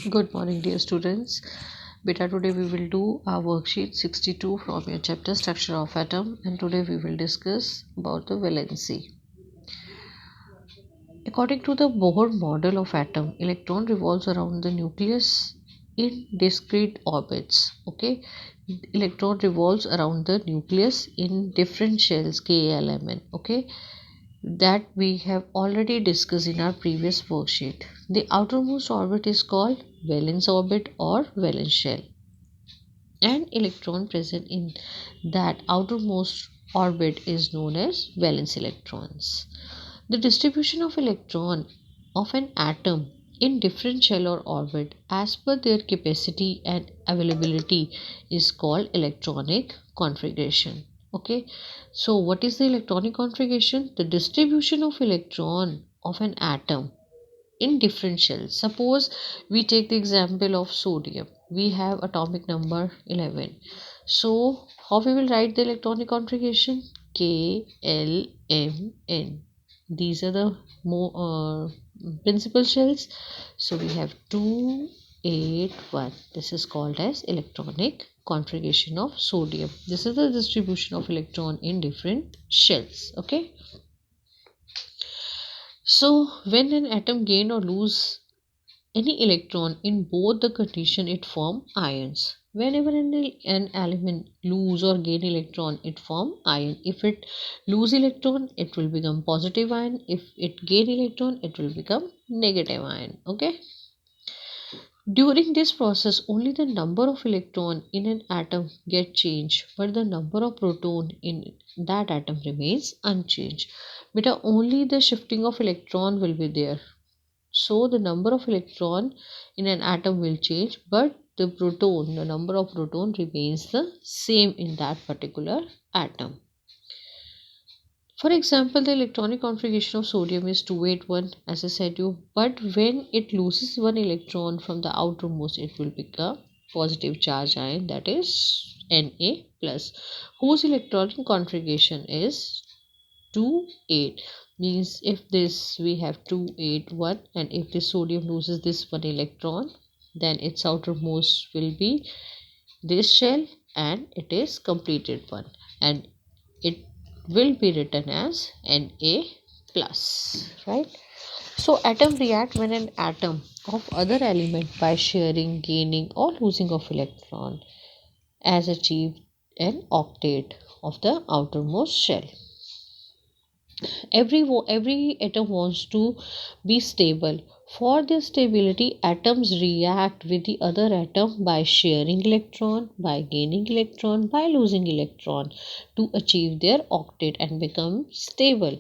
Good morning, dear students. Beta, today we will do our worksheet 62 from your chapter Structure of Atom, and today we will discuss about the valency. According to the Bohr model of atom, electron revolves around the nucleus in discrete orbits. Okay, electron revolves around the nucleus in different shells, KLMN. Okay, that we have already discussed in our previous worksheet. The outermost orbit is called valence orbit or valence shell. An electron present in that outermost orbit is known as valence electrons. The distribution of electron of an atom in different shell or orbit as per their capacity and availability is called electronic configuration. Okay, so what is the electronic configuration? The distribution of electron of an atom in different shells. Suppose we take the example of sodium. We have atomic number 11. So how we will write the electronic configuration? K, L, M, N. These are the more principal shells. So we have 2, 8, 1. This is called as electronic configuration of sodium. This is the distribution of electron in different shells. Okay. So when an atom gain or lose any electron in both the condition, it form ions. Whenever an element lose or gain electron, it form ion. If it lose electron, it will become positive ion. If it gain electron, it will become negative ion. Okay. During this process, only the number of electron in an atom get changed, but the number of proton in that atom remains unchanged. But only the shifting of electron will be there. So the number of electron in an atom will change, but the number of proton remains the same in that particular atom. For example, the electronic configuration of sodium is 281, as I said you, but when it loses one electron from the outermost, it will become positive charge ion, that is Na plus, whose electronic configuration is 2 8. Means if this we have 2 8 1, and if the sodium loses this one electron, then its outermost will be this shell and it is completed one, and it will be written as Na plus, right? So atom react when an atom of other element by sharing, gaining or losing of electron as achieved an octet of the outermost shell. Every atom wants to be stable. For their stability, atoms react with the other atom by sharing electron, by gaining electron, by losing electron to achieve their octet and become stable.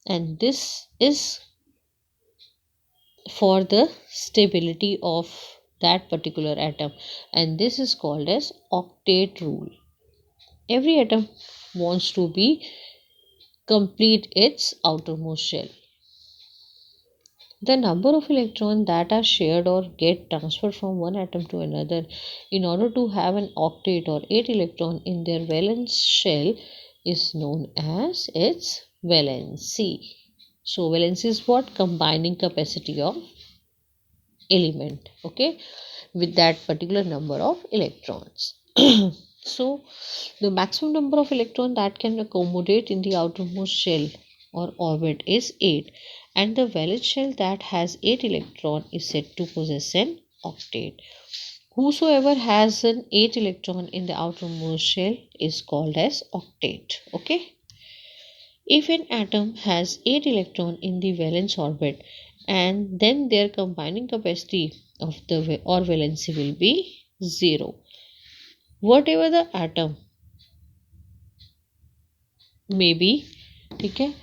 And this is for the stability of that particular atom, and this is called as octet rule. Every atom wants to be complete its outermost shell. The number of electrons that are shared or get transferred from one atom to another in order to have an octet or 8 electron in their valence shell is known as its valency. So valency is what? Combining capacity of element, okay, with that particular number of electrons. So the maximum number of electrons that can accommodate in the outermost shell or orbit is 8, and the valence shell that has 8 electron is said to possess an octet. Whosoever has an 8 electron in the outermost shell is called as octet. Okay. If an atom has 8 electron in the valence orbit, and then their combining capacity of the or valency will be 0. Whatever the atom may be, okay,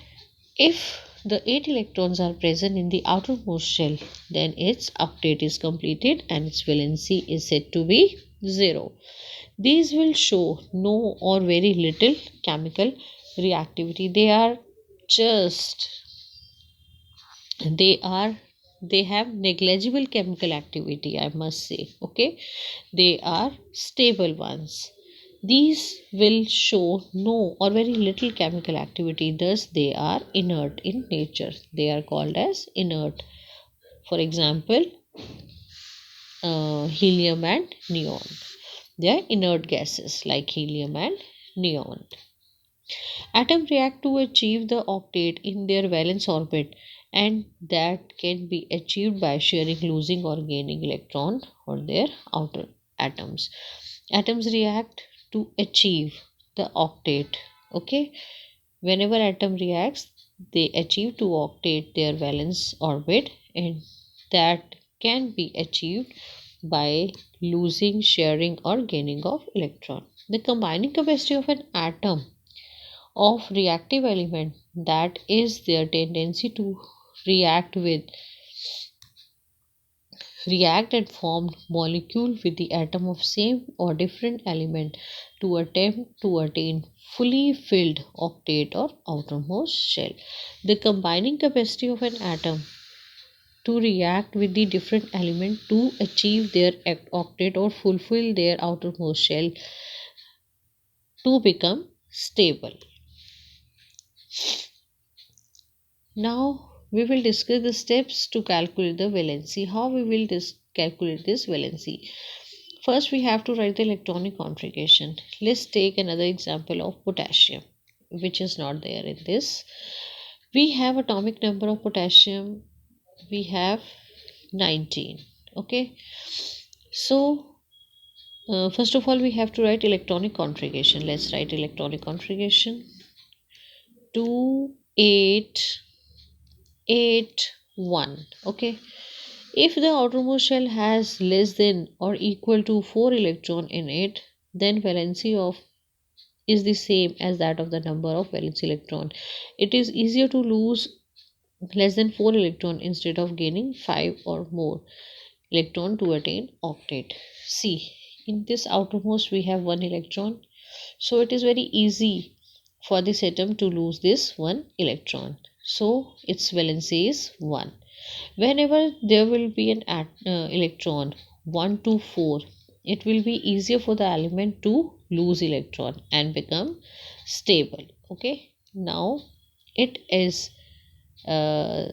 if the 8 electrons are present in the outermost shell, then its octet is completed and its valency is said to be 0. These will show no or very little chemical reactivity. They are they have negligible chemical activity, I must say. Okay, they are stable ones. These will show no or very little chemical activity, thus they are inert in nature. They are called as inert. For example, helium and neon. They are inert gases like helium and neon. Atoms react to achieve the octet in their valence orbit, and that can be achieved by sharing, losing, or gaining electron or their outer atoms. Atoms react to achieve the octet. Okay, whenever atom reacts, they achieve to octet their valence orbit, and that can be achieved by losing, sharing, or gaining of electron. The combining capacity of an atom of reactive element, that is their tendency to react with react and form molecule with the atom of same or different element to attempt to attain fully filled octet or outermost shell. The combining capacity of an atom to react with the different element to achieve their octet or fulfill their outermost shell to become stable. Now we will discuss the steps to calculate the valency. How we will calculate this valency? First, we have to write the electronic configuration. Let's take another example of potassium, which is not there in this. We have atomic number of potassium. We have 19. Okay. So, first of all, we have to write electronic configuration. Let's write electronic configuration. 2, 8, 8, 1. Okay. If the outermost shell has less than or equal to 4 electron in it, then valency of is the same as that of the number of valence electron. It is easier to lose less than 4 electron instead of gaining 5 or more electron to attain octet. See, in this outermost we have 1 electron, so it is very easy for this atom to lose this 1 electron. So its valency is 1. Whenever there will be an electron 1 to 4, it will be easier for the element to lose electron and become stable. Okay, now it is uh,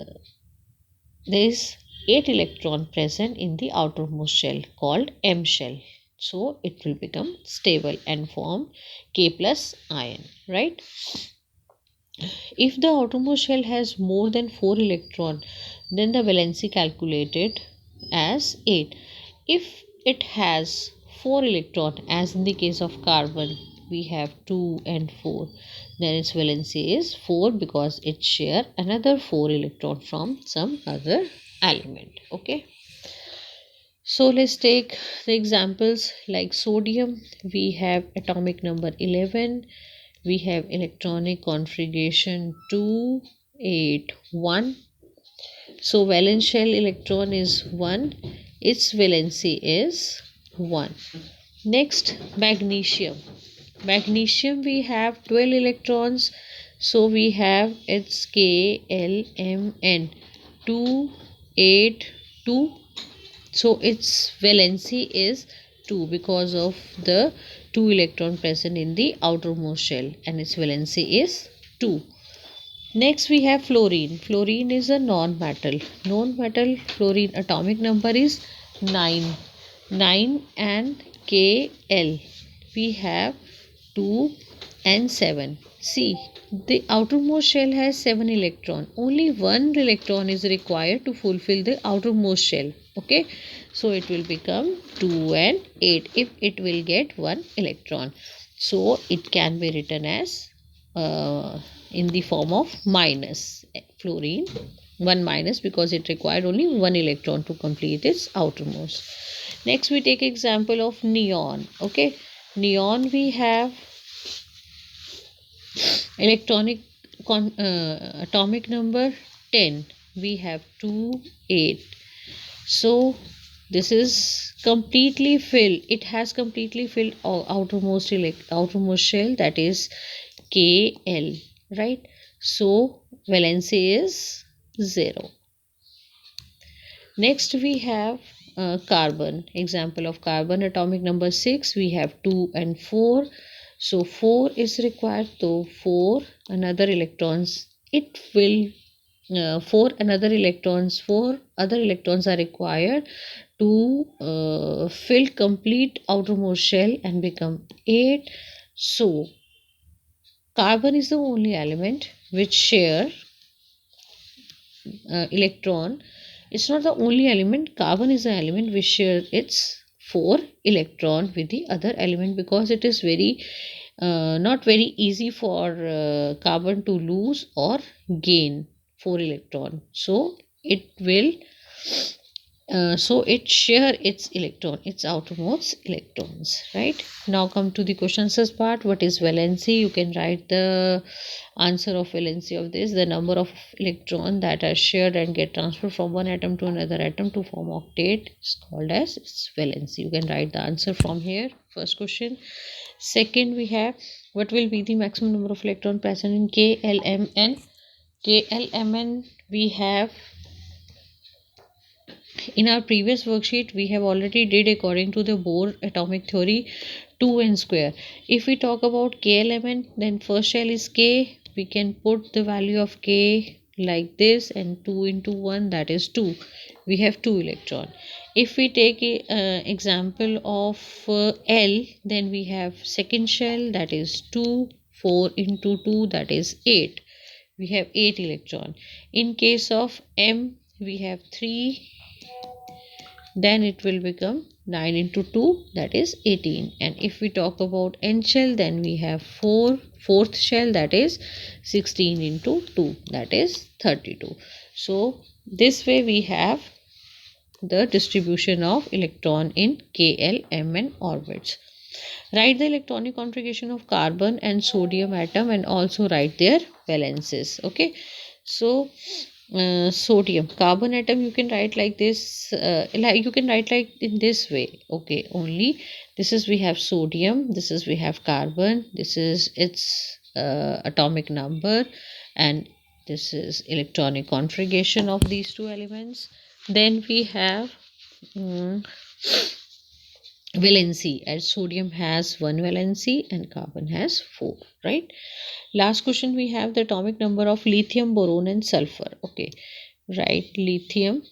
there is 8 electron present in the outermost shell called M shell, so it will become stable and form K plus ion, right? If the outermost shell has more than 4 electron, then the valency calculated as 8. If it has 4 electron, as in the case of carbon, we have 2 and 4, then its valency is 4 because it share another 4 electron from some other element. Okay. So let's take the examples like sodium. We have atomic number 11. We have electronic configuration 281. So valence shell electron is 1. Its valency is 1. Next, magnesium. Magnesium we have 12 electrons. So we have its KLMN 282. So its valency is 2 because of the 2 electron present in the outermost shell, and its valency is 2. Next we have fluorine. Fluorine is a non-metal. Non-metal fluorine atomic number is 9. 9 and Kl. We have 2 and 7. See, the outermost shell has 7 electron. Only 1 electron is required to fulfill the outermost shell. Okay, so it will become 2 and 8 if it will get 1 electron. So it can be written as in the form of minus fluorine 1 minus because it required only 1 electron to complete its outermost. Next we take example of neon. Okay, neon we have electronic atomic number 10. We have 2 8. So this is completely filled. It has completely filled outermost shell, that is Kl, right? So valency is 0. Next we have carbon. Example of carbon atomic number 6. We have 2 and 4. So 4 is required. So 4 another electrons it will four other electrons are required to fill complete outermost shell and become 8. So carbon is the only element which share electron. It's not the only element. Carbon is the element which share its 4 electron with the other element, because it is very not very easy for carbon to lose or gain 4 electron. So it will it share its electron, its outermost electrons. Right, now come to the question answers part. What is valency? You can write the answer of valency of this: the number of electron that are shared and get transferred from one atom to another atom to form octet is called as its valency. You can write the answer from here, first question. Second, we have what will be the maximum number of electron present in KLMN. KLMN we have in our previous worksheet. We have already did according to the Bohr atomic theory 2n square. If we talk about K element, then first shell is K. We can put the value of K like this, and 2 into 1, that is 2. We have 2 electron. If we take a example of L, then we have second shell, that is 2. 4 into 2, that is 8. We have 8 electron. In case of M, we have 3, then it will become 9 into 2, that is 18. And if we talk about n shell, then we have fourth shell, that is 16 into 2, that is 32. So this way we have the distribution of electron in KLMN orbits. Write the electronic configuration of carbon and sodium atom and also write their valences. Okay, so sodium carbon atom you can write like this, like you can write like in this way. Okay, only this is we have sodium, this is we have carbon, this is its atomic number, and this is electronic configuration of these two elements. Then we have valency, as sodium has 1 valency and carbon has 4. Right, last question we have the atomic number of lithium, boron and sulfur. Okay, right, lithium,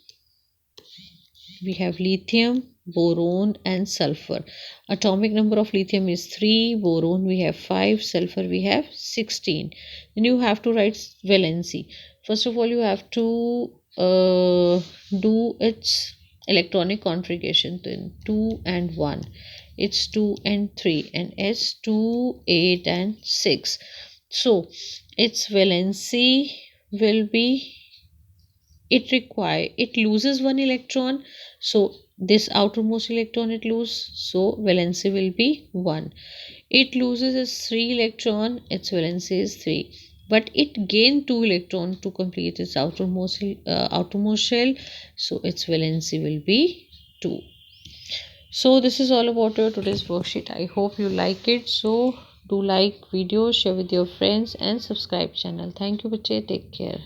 we have lithium, boron and sulfur. Atomic number of lithium is 3, boron we have 5, sulfur we have 16. Then you have to write valency. First of all, you have to do its electronic configuration. Then 2 and 1, it's 2 and 3, and S2, 8 and 6. So its valency will be, it loses 1 electron, so this outermost electron it loses, so valency will be 1. It loses its 3 electron, its valency is 3, but it gained 2 electron to complete its outermost shell, so its valency will be 2. So this is all about your today's worksheet. I hope you like it. So do like video, share with your friends and subscribe channel. Thank you, bache. Take care.